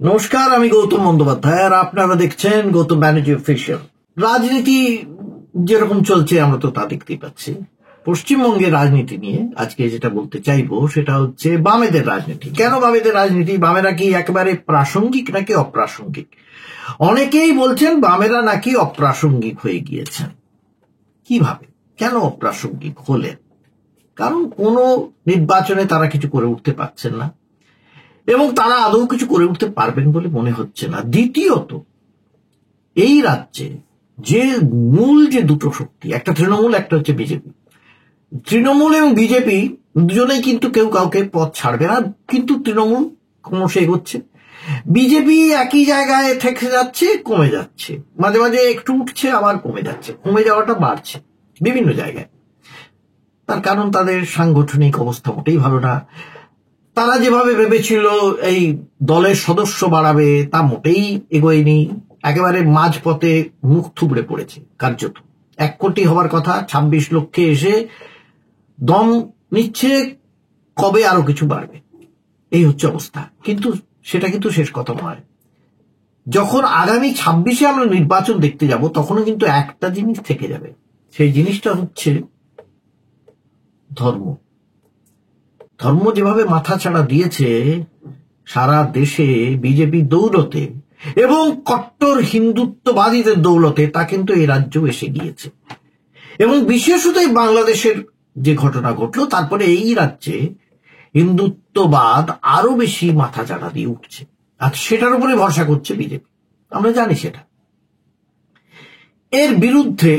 নমস্কার, আমি গৌতম বন্দ্যোপাধ্যায় আর আপনারা দেখছেন গৌতম ব্যানার্জি অফিসিয়াল। রাজনীতি যেরকম চলছে আমরা তো তা দেখতেই পাচ্ছি। পশ্চিমবঙ্গের রাজনীতি নিয়ে আজকে যেটা বলতে চাইবো সেটা হচ্ছে বামেদের রাজনীতি। কেন বামেদের রাজনীতি? বামেরা কি একেবারে প্রাসঙ্গিক নাকি অপ্রাসঙ্গিক? অনেকেই বলছেন বামেরা নাকি অপ্রাসঙ্গিক হয়ে গিয়েছেন। কিভাবে, কেন অপ্রাসঙ্গিক হলেন? কারণ কোনো নির্বাচনে তারা কিছু করে উঠতে পারছেন না এবং তারা আদৌ কিছু করে উঠতে পারবেন বলে মনে হচ্ছে না। দ্বিতীয়ত, এই রাজ্যে যে মূল যে দুটো শক্তি, একটা তৃণমূল, একটা হচ্ছে বিজেপি। তৃণমূল এবং বিজেপি দুজনেই কিন্তু কেউ কাউকে পথ ছাড়বে না, কিন্তু তৃণমূল ক্রমশ এগোচ্ছে, বিজেপি একই জায়গায় থেকে যাচ্ছে, কমে যাচ্ছে, মাঝে মাঝে একটু উঠছে আবার কমে যাচ্ছে, কমে যাওয়াটা বাড়ছে বিভিন্ন জায়গায়। তার কারণ তাদের সাংগঠনিক অবস্থা মোটেই ভালো না। তারা যেভাবে ভেবেছিল এই দলের সদস্য বাড়াবে তা মোটেই এগোয়নি, একেবারে মাঝপথে মুখ থুবড়ে পড়েছে কার্যত। 1 কোটি হবার কথা 26 লক্ষে এসে দম নিচ্ছে, কবে আরো কিছু বাড়বে, এই হচ্ছে অবস্থা। কিন্তু সেটা কিন্তু শেষ কথা নয়। যখন আগামী 26-এ আমরা নির্বাচন দেখতে যাব তখনও কিন্তু একটা জিনিস থেকে যাবে, সেই জিনিসটা হচ্ছে ধর্ম। ধর্ম যেভাবে মাথাচাড়া দিয়েছে সারা দেশে বিজেপির দৌলতে এবং কট্টর হিন্দুত্ববাদীদের দৌলতে, তা কিন্তু এই রাজ্য এসে গিয়েছে। এবং বিশেষত বাংলাদেশের যে ঘটনা ঘটলো তারপরে এই রাজ্যে হিন্দুত্ববাদ আরো বেশি মাথাচাড়া দিয়ে উঠছে, আর সেটার উপরে ভরসা করছে বিজেপি। আমরা জানি সেটা। এর বিরুদ্ধে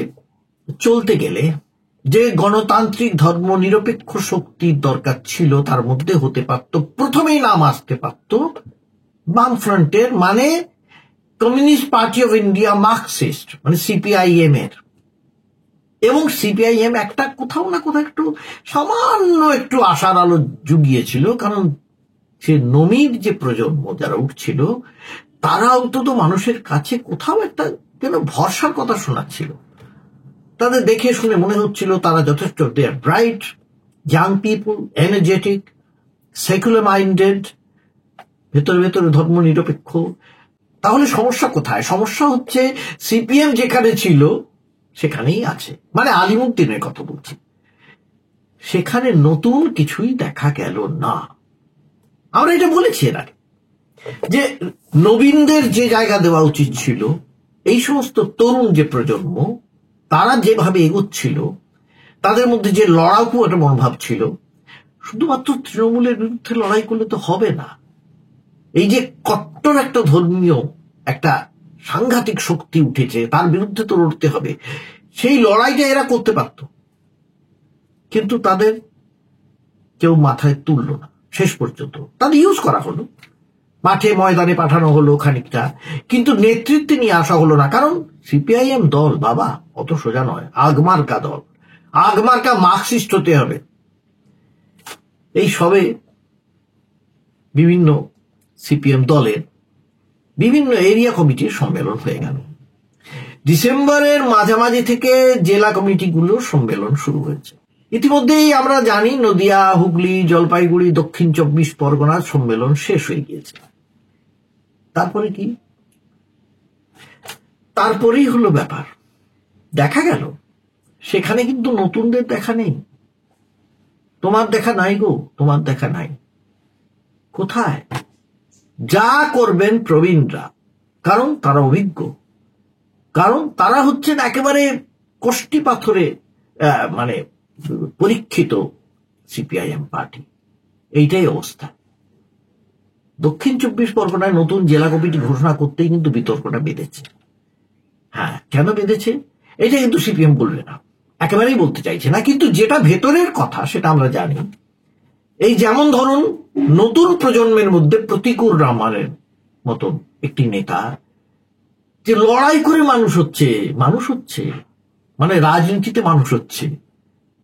চলতে গেলে যে গণতান্ত্রিক ধর্ম নিরপেক্ষ শক্তির দরকার ছিল তার মধ্যে হতে পারত, প্রথমেই নাম আসতে পারত বামফ্রন্টের, মানে communist party of India, Marxist, মানে সিপিআইএম এর। এবং সিপিআইএম একটা কোথাও না কোথাও একটু সামান্য একটু আশার আলো জুগিয়েছিল, কারণ সে নমির যে প্রজন্ম যারা উঠছিল তারা অন্তত মানুষের কাছে কোথাও একটা যেন ভরসার কথা শোনাচ্ছিল। তাদের দেখে শুনে মনে হচ্ছিল তারা যথেষ্ট, they are bright young people, energetic, secular minded, ভেতরে ভেতরে ধর্ম নিরপেক্ষ। তাহলে সমস্যা কোথায়? সমস্যা হচ্ছে সিপিএম যেখানে ছিল সেখানেই আছে, মানে আলিমুদ্দিনের কথা বলছি। সেখানে নতুন কিছুই দেখা গেল না। আমরা এটা বলেছি এর আগে যে নবীনদের যে জায়গা দেওয়া উচিত ছিল, এই সমস্ত তরুণ যে প্রজন্ম তারা যেভাবে এগোচ্ছিল, তাদের মধ্যে যে লড়াকু একটা মনোভাব ছিল, শুধুমাত্র তৃণমূলের বিরুদ্ধে লড়াই করলে তো হবে না। এই যে কট্টর একটা ধর্মীয় একটা সাংঘাতিক শক্তি উঠেছে, তার বিরুদ্ধে তো লড়তে হবে। সেই লড়াইটা এরা করতে পারত, কিন্তু তাদের কেউ মাথায় তুলল না। শেষ পর্যন্ত তাদের ইউজ করা হলো, মাঠে ময়দানে পাঠানো হলো খানিকটা, কিন্তু নেতৃত্বে নিয়ে আসা হলো না। কারণ সিপিআইএম দল বাবা অত সোজা নয়, আগমার্কা দল, আগমার্কা মার্কসিস্ট হতে হবে। এই সবে বিভিন্ন সিপিএম দলের বিভিন্ন এরিয়া কমিটির সম্মেলন হয়ে গেল। ডিসেম্বরের মাঝামাঝি থেকে জেলা কমিটিগুলোর সম্মেলন শুরু হয়েছে। ইতিমধ্যেই আমরা জানি নদিয়া, হুগলি, জলপাইগুড়ি, দক্ষিণ 24 পরগনার সম্মেলন শেষ হয়ে গিয়েছে। তারপরে কি? তারপরেই হলো ব্যাপার, দেখা গেল সেখানে কিন্তু নতুনদের দেখা নেই। তোমার দেখা নাই গো, তোমার দেখা নাই। কোথায়? যা করবেন প্রবীণরা, কারণ তারা অভিজ্ঞ, কারণ তারা হচ্ছেন একেবারে কষ্টি পাথরে মানে পরীক্ষিত সিপিআইএম পার্টি। এইটাই অবস্থা। দক্ষিণ 24 পরগনায় নতুন জেলা কমিটি ঘোষণা করতেই কিন্তু বিতর্কটা বেঁধেছে। হ্যাঁ, কেন বেঁধেছে এটা কিন্তু সিপিএম বলবে না, একেবারেই বলতে চাইছে না, কিন্তু যেটা ভেতরের কথা সেটা আমরা জানি। এই যেমন ধরুন নতুন প্রজন্মের মধ্যে প্রতিকুর রহমানের মতন একটি নেতা, যে লড়াই করে মানুষ হচ্ছে, মানে রাজনীতিতে মানুষ হচ্ছে।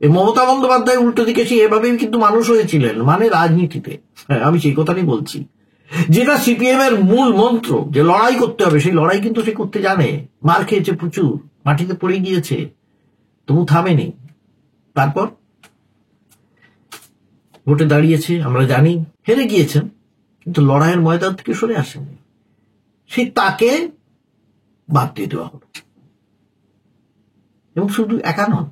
এই মমতা বন্দ্যোপাধ্যায় উল্টো দিকে সে এভাবেই কিন্তু মানুষ হয়েছিলেন, মানে রাজনীতিতে। আমি সেই কথাই বলছি, যেটা সিপিএম এর মূল মন্ত্র, যে লড়াই করতে হবে, সেই লড়াই কিন্তু সে করতে জানে। মার খেয়েছে প্রচুর, মাটিতে পড়ে গিয়েছে, তবু থামেনি। তারপর ভোটে দাঁড়িয়েছে, আমরা জানি হেরে গিয়েছেন, কিন্তু লড়াইয়ের ময়দান থেকে সরে আসেনি। তাকে বাদ দিয়ে দেওয়া হলো। এবং শুধু একা নন,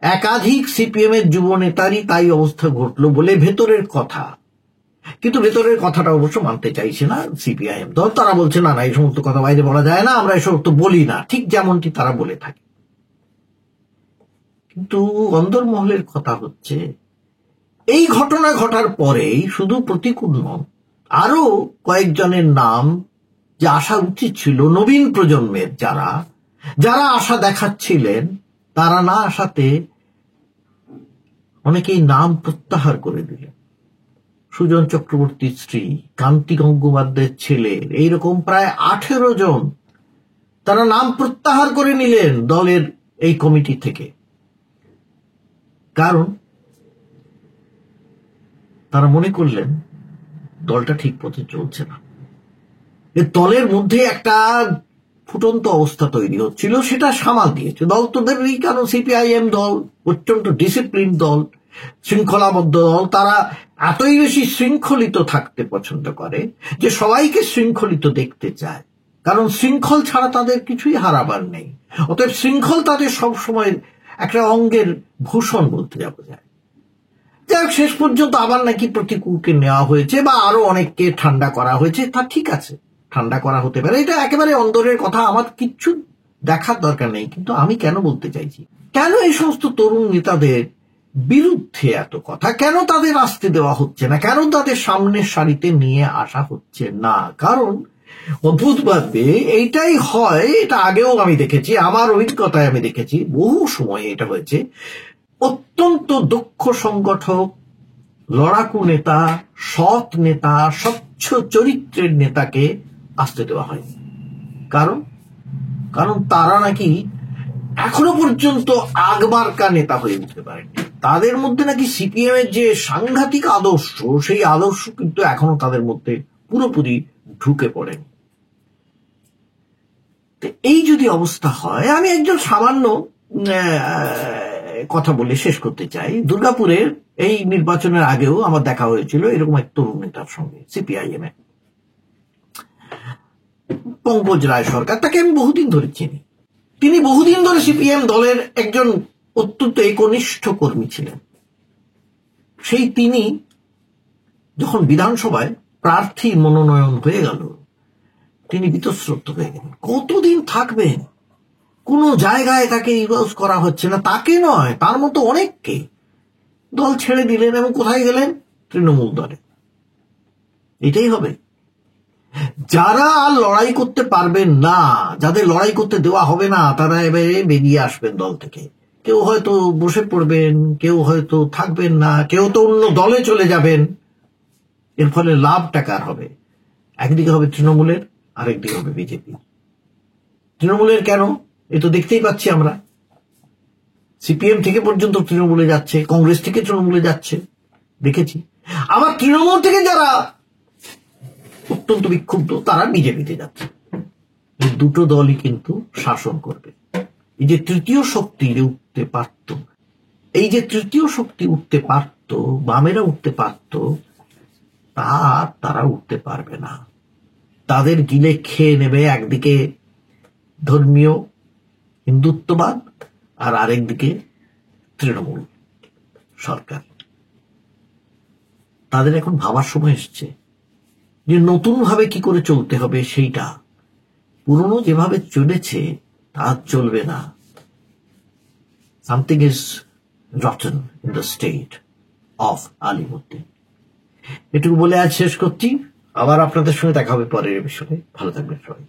একাধিক সিপিএম এর যুব নেতারই তাই অবস্থা ঘটলো বলে ভেতরের কথা। কিন্তু ভেতরের কথাটা অবশ্য মানতে চাইছে না সিপিআইএম দল। তারা বলছে না, এই সমস্ত কথা বাইরে বলা যায় না, আমরা এসব তো বলি না, ঠিক যেমনটি তারা বলে থাকে। কিন্তু অন্দরমহলের কথা হচ্ছে, এই ঘটনা ঘটার পরেই শুধু প্রতিকূল নন, আরো কয়েকজনের নাম যে আসা উচিত ছিল নবীন প্রজন্মের, যারা আশা দেখাচ্ছিলেন, তারা না আসাতে অনেকেই নাম প্রত্যাহার করে দিলেন। সুজন চক্রবর্তীর স্ত্রী, কান্তি গঙ্গোপাধ্যায়ের ছেলে, এইরকম প্রায় 18 জন তারা নাম প্রত্যাহার করে নিলেন দলের এই কমিটি থেকে। কারণ তারা মনে করলেন দলটা ঠিক পথে চলছে না। দলের মধ্যে একটা ফুটন্ত অবস্থা তৈরি হচ্ছিল, সেটা সামাল দিয়েছে দল তো দেবেই। কারণ সিপিআইএম দল অত্যন্ত ডিসিপ্লিন দল, শৃঙ্খলাবদ্ধ দল। তারা এতই বেশি শৃঙ্খলিত থাকতে পছন্দ করে যে সবাইকে শৃঙ্খলিত দেখতে চায়, কারণ শৃঙ্খল ছাড়া তাদের কিছুই হারাবার নেই। অতএব শৃঙ্খল তাদের সবসময় একটা অঙ্গের ভূষণ বলতে যাবো যায়। যাই হোক, শেষ পর্যন্ত আবার নাকি প্রতিকূলকে নেওয়া হয়েছে বা আরো অনেককে ঠান্ডা করা হয়েছে। তা ঠিক আছে, ঠান্ডা করা হতে পারে, এটা একেবারে অন্দরের কথা, আমার কিচ্ছু দেখার দরকার নেই। কিন্তু আমি কেন বলতে চাইছি, কেন এই সমস্ত তরুণ নেতাদের বিরুদ্ধে এত কথা, কেন তাদের আসতে দেওয়া হচ্ছে না, কেন তাদের সামনের সারিতে নিয়ে আসা হচ্ছে না? কারণ অদ্ভুতভাবে এইটাই হয়, এটা আগেও আমি দেখেছি, আমার অভিজ্ঞতায় আমি দেখেছি, বহু সময় এটা হয়েছে। অত্যন্ত দক্ষ সংগঠক, লড়াকু নেতা, সৎ নেতা, স্বচ্ছ চরিত্রের নেতাকে আসতে দেওয়া হয়। কারণ তারা নাকি এখনো পর্যন্ত আগমার্কা নেতা হয়ে উঠতে পারেনি। তাদের মধ্যে নাকি সিপিএম এর যে সাংঘাতিক আদর্শ, সেই আদর্শ কিন্তু এখনো তাদের মধ্যে পুরোপুরি ঢুকে পড়েনি। এই যদি অবস্থা হয়, আমি একজন সামান্য কথা বলে শেষ করতে চাই। দুর্গাপুরের এই নির্বাচনের আগেও আমার দেখা হয়েছিল এরকম এক তরুণ নেতার সঙ্গে, সিপিআইএম এর পঙ্কজ রায় সরকার। তাকে আমি বহুদিন ধরে চিনি। তিনি বহুদিন ধরে সিপিএম দলের একজন অত্যন্ত একনিষ্ঠ কর্মী ছিলেন। সেই তিনি যখন বিধানসভায় প্রার্থী মনোনয়ন হয়ে গেল, তিনি বীতশ্রদ্ধ হয়ে গেলেন। কতদিন থাকবেন? কোন জায়গায় তাকে ইউজ করা হচ্ছে না, তাকে নয়, তার মতো অনেককে দল ছেড়ে দিলেন এবং কোথায় গেলেন? তৃণমূল দলে। এটাই হবে। যারা লড়াই করতে পারবেন না, যাদের লড়াই করতে দেওয়া হবে না, তারা এবারে বেরিয়ে আসবেন দল থেকে। কেউ হয়তো বসে পড়বেন, কেউ হয়তো থাকবেন না, কেউ তো অন্য দলে চলে যাবেন। এর ফলে লাভটা কার হবে? একদিকে হবে তৃণমূলের, আরেকদিকে হবে বিজেপি। তৃণমূলের কেন? এ তো দেখতেই পাচ্ছি আমরা, সিপিএম থেকে পর্যন্ত তৃণমূলে যাচ্ছে, কংগ্রেস থেকে তৃণমূলে যাচ্ছে, দেখেছি। আবার তৃণমূল থেকে যারা অত্যন্ত বিক্ষুব্ধ, তারা বিজেপিতে যাচ্ছে। এই দুটো দলই কিন্তু শাসন করবে। এই যে তৃতীয় শক্তি উঠতে পারত, এই যে তৃতীয় শক্তি উঠতে পারত, বামেরা উঠতে পারত, তারা উঠতে পারবে না। তাদের গিলে খেয়ে নেবে একদিকে ধর্মীয় হিন্দুত্ববাদ আর আরেকদিকে তৃণমূল সরকার। তাদের এখন ভাবার সময় এসছে যে নতুন ভাবে কি করে চলতে হবে। সেইটা পুরনো যেভাবে চলেছে তা চলবে না। Something is rotten in the state of Alimuddin. এটুকু বলে আজ শেষ করছি। আবার আপনাদের সঙ্গে দেখা হবে পরের বিষয়ে। ভালো থাকবেন সবাই।